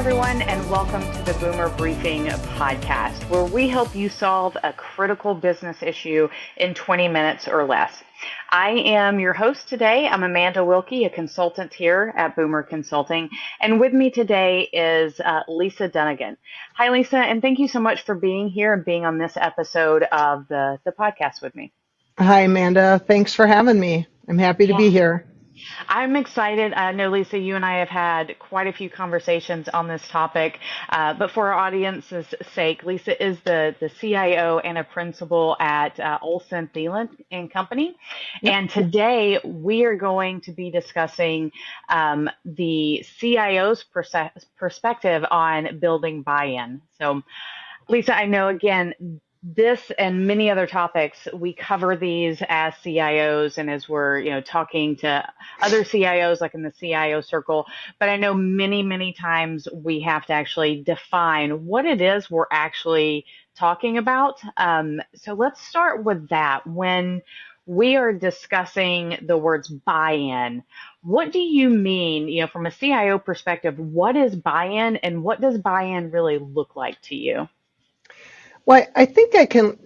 everyone, and welcome to the Boomer Briefing podcast, where we help you solve a critical business issue in 20 minutes or less. I am your host today. I'm Amanda Wilkie, a consultant here at Boomer Consulting, and with me today is Lisa Dunnigan. Hi, Lisa, and thank you so much for being here and being on this episode of the podcast with me. Hi, Amanda. Thanks for having me. I'm happy to be here. I'm excited. I know, Lisa, you and I have had quite a few conversations on this topic, but for our audience's sake, Lisa is the CIO and a principal at Olson Thielen and Company. Yep. And today we are going to be discussing the CIO's perspective on building buy-in. So, Lisa, I know, again, this and many other topics, we cover these as CIOs and as we're, talking to other CIOs, like in the CIO circle. But I know many times we have to actually define what it is we're actually talking about. So let's start with that. When we are discussing the words buy-in, what do you mean, from a CIO perspective, what is buy-in and what does buy-in really look like to you? Well, I think I can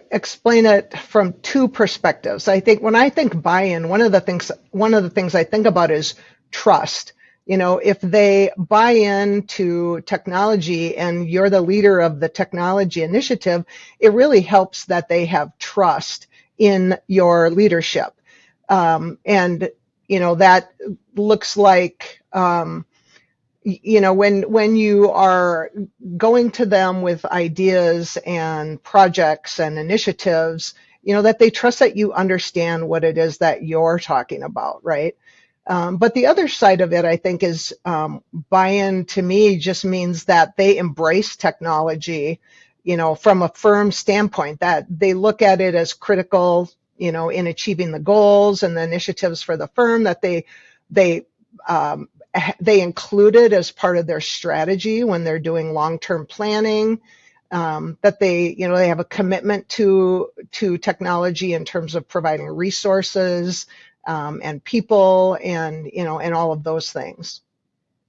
explain it from two perspectives. I think when I think buy-in, one of the things I think about is trust. If they buy into technology and you're the leader of the technology initiative, it really helps that they have trust in your leadership. And that looks like when you are going to them with ideas and projects and initiatives, that they trust that you understand what it is that you're talking about, right? But the other side of it, I think, is buy-in to me just means that they embrace technology, from a firm standpoint, that they look at it as critical, in achieving the goals and the initiatives for the firm, that they include it as part of their strategy when they're doing long-term planning, that they have a commitment to technology in terms of providing resources and people and all of those things.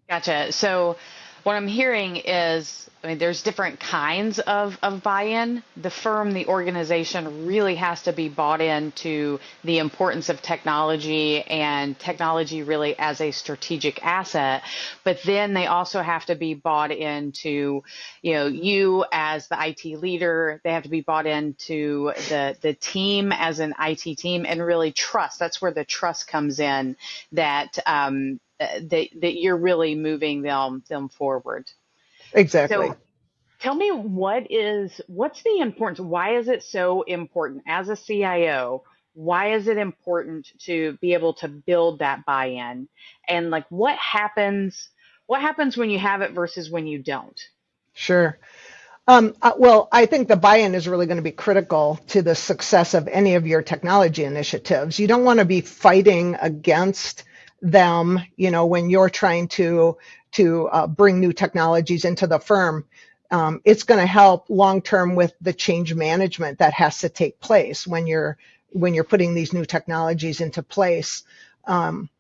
Gotcha. So what I'm hearing is, there's different kinds of buy-in. The firm, the organization really has to be bought into the importance of technology and technology really as a strategic asset. But then they also have to be bought into, you as the IT leader, they have to be bought into the team as an IT team and really trust. That's where the trust comes in, that that you're really moving them forward. Exactly. So tell me, what's the importance? Why is it so important as a CIO? Why is it important to be able to build that buy-in? And what happens when you have it versus when you don't? Sure. Well, I think the buy-in is really going to be critical to the success of any of your technology initiatives. You don't want to be fighting against them, when you're trying to bring new technologies into the firm. It's going to help long-term with the change management that has to take place when you're putting these new technologies into place. Again,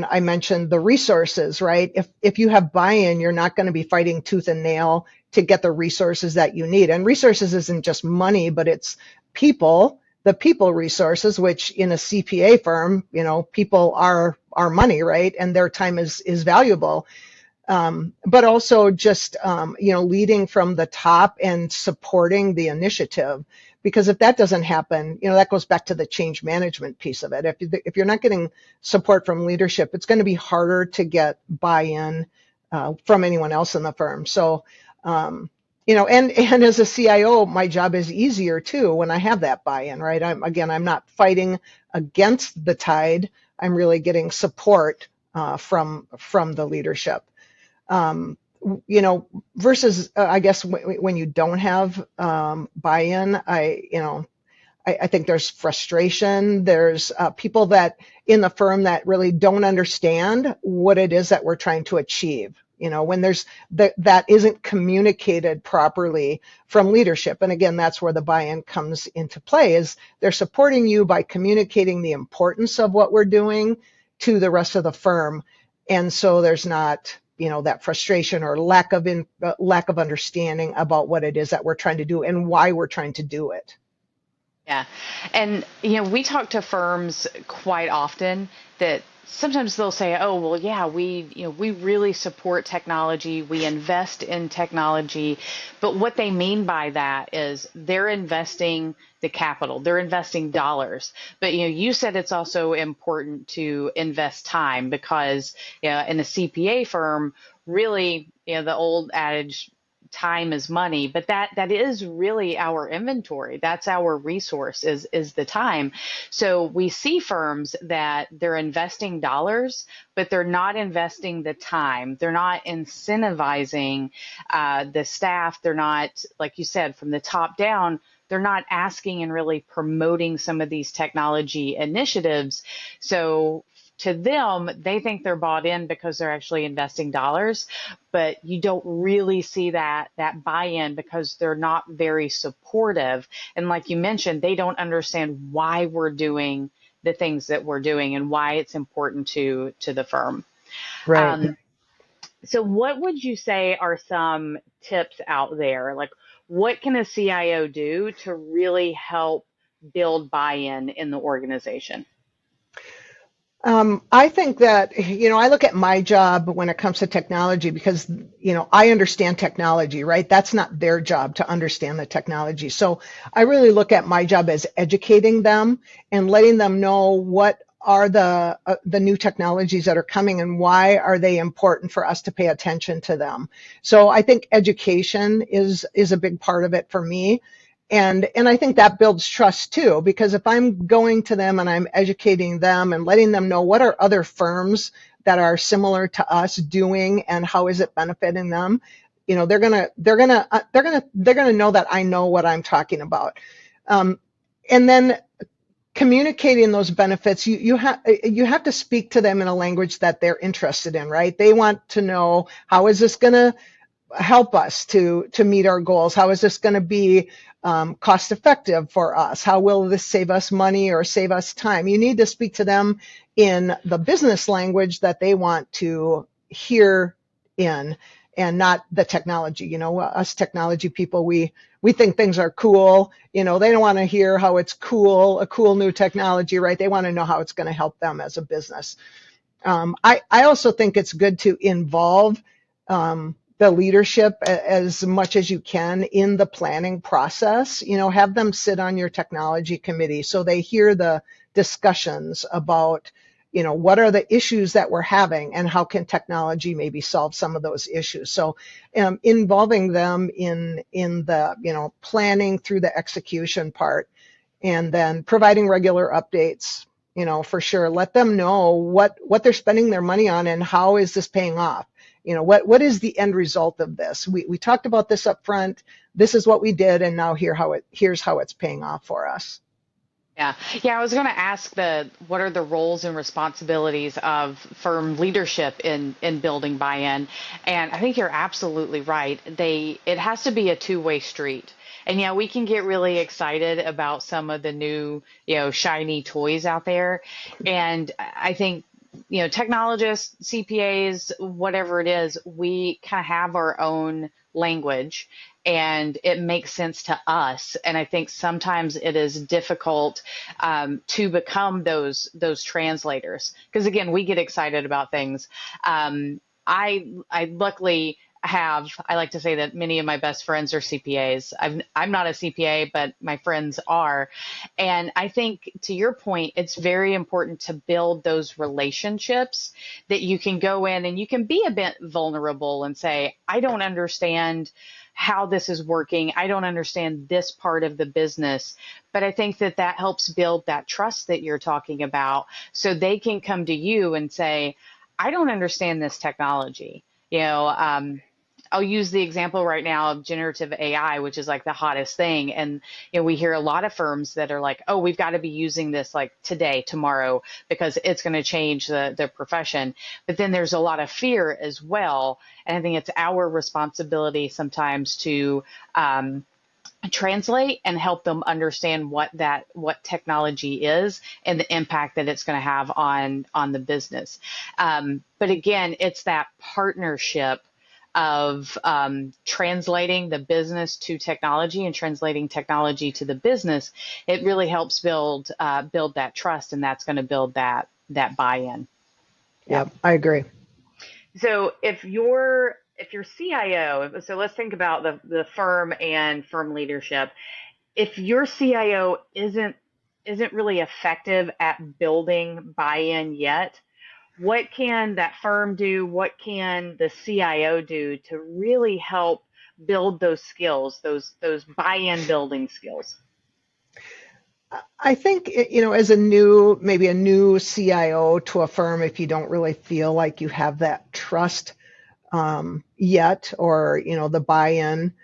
I mentioned the resources, right? If you have buy-in, you're not going to be fighting tooth and nail to get the resources that you need. And resources isn't just money, but it's people. The people resources, which in a CPA firm, people are money, right? And their time is valuable. But also just, leading from the top and supporting the initiative. Because if that doesn't happen, that goes back to the change management piece of it. If you're not getting support from leadership, it's going to be harder to get buy-in from anyone else in the firm. So, and as a CIO, my job is easier too when I have that buy-in, right? I'm not fighting against the tide. I'm really getting support from the leadership. Versus I guess when you don't have buy-in, I think there's frustration. There's people that in the firm that really don't understand what it is that we're trying to achieve. When there's that isn't communicated properly from leadership. And again, that's where the buy-in comes into play, is they're supporting you by communicating the importance of what we're doing to the rest of the firm. And so there's not that frustration or lack of understanding about what it is that we're trying to do and why we're trying to do it. Yeah. And, we talk to firms quite often that sometimes they'll say, oh, well, yeah, we really support technology. We invest in technology. But what they mean by that is they're investing the capital, they're investing dollars. But, you said it's also important to invest time because, in a CPA firm, really, the old adage, time is money, but that is really our inventory. That's our resource is the time. So we see firms that they're investing dollars, but they're not investing the time. They're not incentivizing the staff. They're not, like you said, from the top down, they're not asking and really promoting some of these technology initiatives. So to them, they think they're bought in because they're actually investing dollars, but you don't really see that buy-in because they're not very supportive. And like you mentioned, they don't understand why we're doing the things that we're doing and why it's important to the firm. Right. So what would you say are some tips out there? Like, what can a CIO do to really help build buy-in in the organization? I think that, I look at my job when it comes to technology because, I understand technology, right? That's not their job to understand the technology. So I really look at my job as educating them and letting them know what are the new technologies that are coming and why are they important for us to pay attention to them. So I think education is a big part of it for me. And I think that builds trust too, because if I'm going to them and I'm educating them and letting them know what are other firms that are similar to us doing and how is it benefiting them, they're gonna know that I know what I'm talking about. And then communicating those benefits, you have to speak to them in a language that they're interested in, right? They want to know, how is this going to help us to meet our goals? How is this going to be cost effective for us? How will this save us money or save us time? You need to speak to them in the business language that they want to hear in, and not the technology. Us technology people, we think things are cool. They don't want to hear how it's cool, a cool new technology, right? They want to know how it's going to help them as a business. I also think it's good to involve the leadership as much as you can in the planning process. Have them sit on your technology committee so they hear the discussions about, what are the issues that we're having and how can technology maybe solve some of those issues. So involving them in the, planning through the execution part, and then providing regular updates, for sure. Let them know what they're spending their money on and how is this paying off. What is the end result of this? We talked about this up front. This is what we did, and now here's how it's paying off for us. Yeah. Yeah, I was going to ask what are the roles and responsibilities of firm leadership in building buy-in? And I think you're absolutely right. It has to be a two-way street. And yeah, we can get really excited about some of the new, shiny toys out there. And I think, technologists, CPAs, whatever it is, we kind of have our own language and it makes sense to us. And I think sometimes it is difficult to become those translators because again, we get excited about things. I luckily I like to say that many of my best friends are CPAs. I'm not a CPA, but my friends are. And I think to your point, it's very important to build those relationships that you can go in and you can be a bit vulnerable and say, I don't understand how this is working. I don't understand this part of the business, but I think that helps build that trust that you're talking about so they can come to you and say, I don't understand this technology. I'll use the example right now of generative AI, which is like the hottest thing. And we hear a lot of firms that are like, oh, we've got to be using this like today, tomorrow, because it's going to change the profession. But then there's a lot of fear as well. And I think it's our responsibility sometimes to translate and help them understand what technology is and the impact that it's going to have on the business. But again, it's that partnership of translating the business to technology and translating technology to the business. It really helps build that trust, and that's going to build that buy-in. Yeah. Yep, I agree. So if your CIO, so let's think about the firm and firm leadership. If your CIO isn't really effective at building buy-in yet, what can that firm do? What can the CIO do to really help build those skills, those buy-in building skills? I think, as maybe a new CIO to a firm, if you don't really feel like you have that trust yet, or, the buy-in,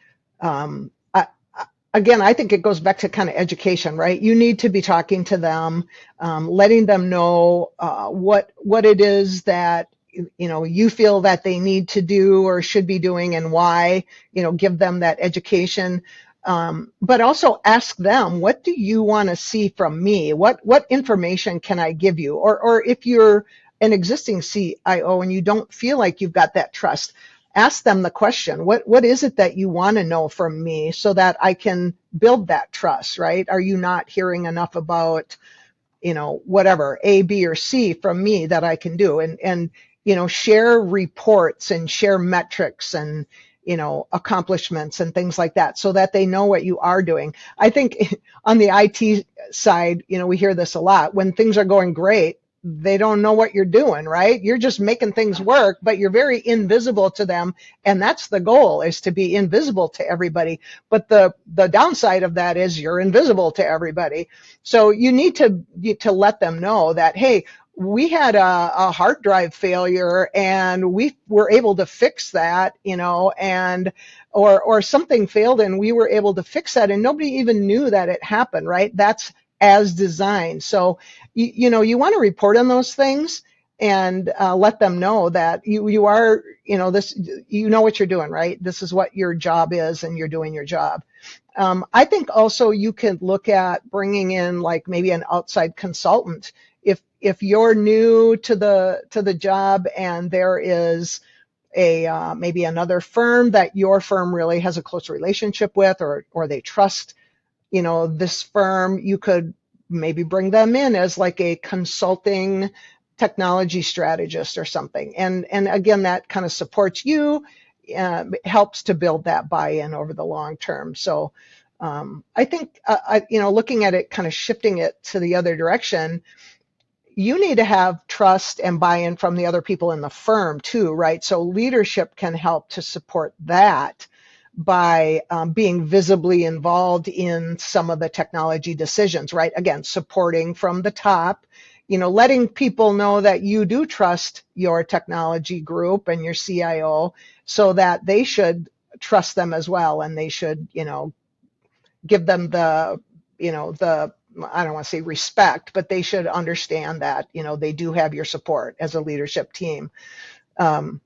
again, I think it goes back to kind of education, right? You need to be talking to them, letting them know what it is that you feel that they need to do or should be doing, and why. Give them that education, but also ask them, what do you want to see from me? What information can I give you? Or if you're an existing CIO and you don't feel like you've got that trust, ask them the question, what is it that you want to know from me, so that I can build that trust, right? Are you not hearing enough about, whatever, A, B, or C from me that I can do? And share reports and share metrics and, accomplishments and things like that, so that they know what you are doing. I think on the IT side, we hear this a lot. When things are going great, they don't know what you're doing, right? You're just making things work, but you're very invisible to them. And that's the goal, is to be invisible to everybody. But the downside of that is you're invisible to everybody. So you need to let them know that, hey, we had a hard drive failure and we were able to fix that, and or something failed and we were able to fix that, and nobody even knew that it happened, right? That's as designed. So you want to report on those things, and let them know that you are, this, what you're doing, right? This is what your job is, and you're doing your job. I think also you can look at bringing in, like, maybe an outside consultant. If you're new to the job and there is maybe another firm that your firm really has a close relationship with, or they trust, this firm, you could maybe bring them in as like a consulting technology strategist or something. And again, that kind of supports you, helps to build that buy-in over the long term. So I think, looking at it, kind of shifting it to the other direction, you need to have trust and buy-in from the other people in the firm too, right? So leadership can help to support that by being visibly involved in some of the technology decisions, right? Again, supporting from the top, letting people know that you do trust your technology group and your CIO, so that they should trust them as well, and they should, give them the I don't want to say respect, but they should understand that, they do have your support as a leadership team. Again,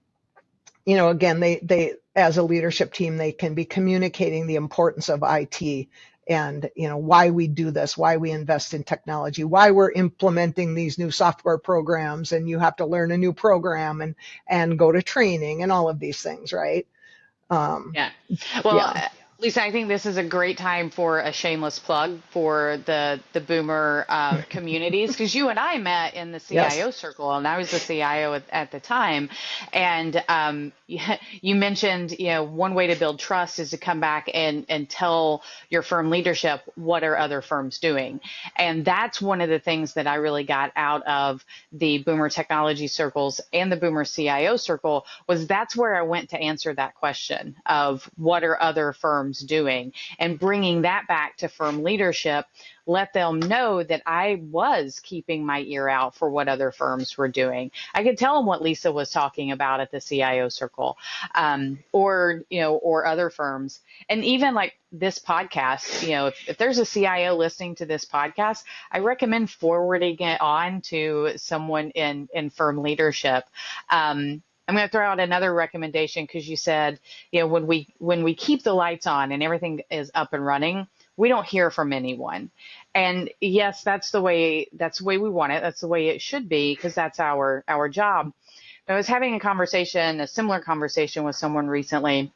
they as a leadership team, they can be communicating the importance of IT, and, why we do this, why we invest in technology, why we're implementing these new software programs, and you have to learn a new program and go to training and all of these things, right? Yeah. Well, Yeah. Lisa, I think this is a great time for a shameless plug for the boomer communities, because you and I met in the Yes. CIO circle, and I was the CIO at the time. And you mentioned, one way to build trust is to come back and tell your firm leadership, what are other firms doing? And that's one of the things that I really got out of the boomer technology circles and the boomer CIO circle, was that's where I went to answer that question of what are other firms doing, and bringing that back to firm leadership, let them know that I was keeping my ear out for what other firms were doing. I could tell them what Lisa was talking about at the CIO circle, or other firms. And even like this podcast, if there's a CIO listening to this podcast, I recommend forwarding it on to someone in firm leadership. I'm going to throw out another recommendation because you said, when we keep the lights on and everything is up and running, we don't hear from anyone. And yes, that's the way we want it. That's the way it should be because that's our job. I was having a similar conversation with someone recently,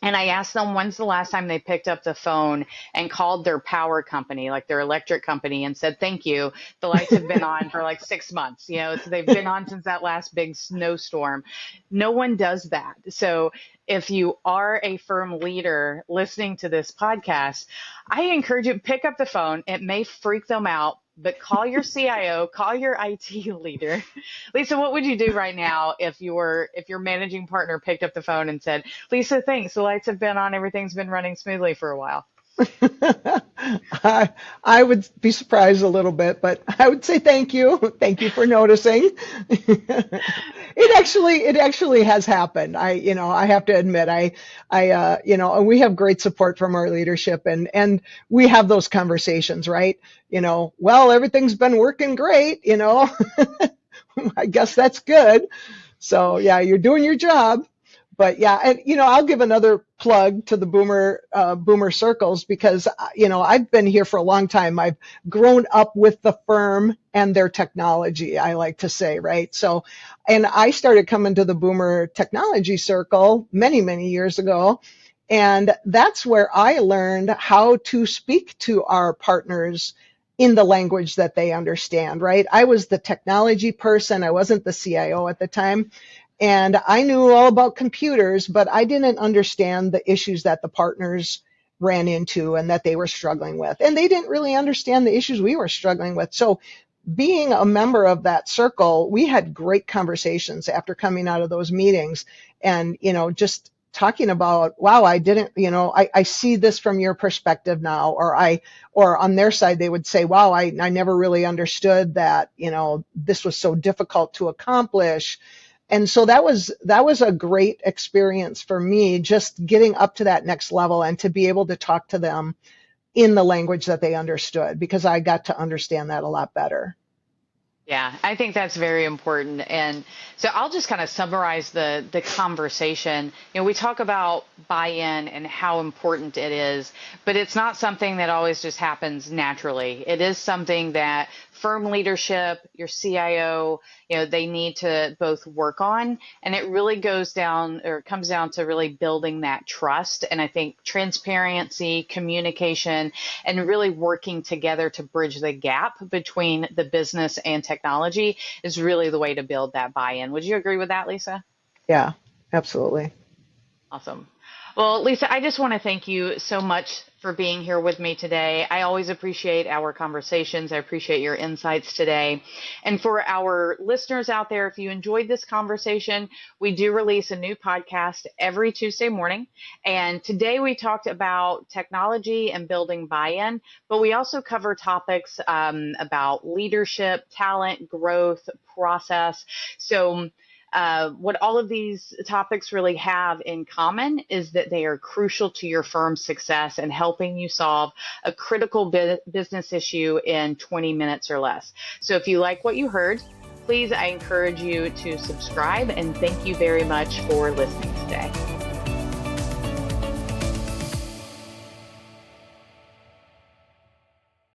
and I asked them when's the last time they picked up the phone and called their power company, like their electric company, and said, thank you. The lights have been on for like 6 months. So they've been on since that last big snowstorm. No one does that. So if you are a firm leader listening to this podcast, I encourage you to pick up the phone. It may freak them out, but call your CIO, call your IT leader. Lisa, what would you do right now if your managing partner picked up the phone and said, Lisa, thanks. The lights have been on. Everything's been running smoothly for a while. I would be surprised a little bit, but I would say thank you. Thank you for noticing. It actually has happened. I have to admit, we have great support from our leadership, and we have those conversations, right? Well, everything's been working great, I guess that's good. So yeah, you're doing your job. But yeah, and I'll give another plug to the boomer circles because I've been here for a long time. I've grown up with the firm and their technology, I like to say, right? So, and I started coming to the boomer technology circle many, many years ago. And that's where I learned how to speak to our partners in the language that they understand, right? I was the technology person. I wasn't the CIO at the time. And I knew all about computers, but I didn't understand the issues that the partners ran into and that they were struggling with. And they didn't really understand the issues we were struggling with. So being a member of that circle, we had great conversations after coming out of those meetings and, just talking about, wow, I didn't, I see this from your perspective now, or on their side, they would say, wow, I never really understood that, this was so difficult to accomplish. And so that was a great experience for me, just getting up to that next level and to be able to talk to them in the language that they understood, because I got to understand that a lot better. Yeah, I think that's very important. And so I'll just kind of summarize the conversation. We talk about buy-in and how important it is, but it's not something that always just happens naturally. It is something that firm leadership, your CIO, they need to both work on. And it really comes down to really building that trust. And I think transparency, communication, and really working together to bridge the gap between the business and technology is really the way to build that buy-in. Would you agree with that, Lisa? Yeah, absolutely. Awesome. Well, Lisa, I just want to thank you so much for being here with me today. I always appreciate our conversations. I appreciate your insights today. And for our listeners out there, if you enjoyed this conversation, we do release a new podcast every Tuesday morning. And today we talked about technology and building buy-in, but we also cover topics about leadership, talent, growth, process. So what all of these topics really have in common is that they are crucial to your firm's success and helping you solve a critical business issue in 20 minutes or less. So if you like what you heard, please, I encourage you to subscribe, and thank you very much for listening today.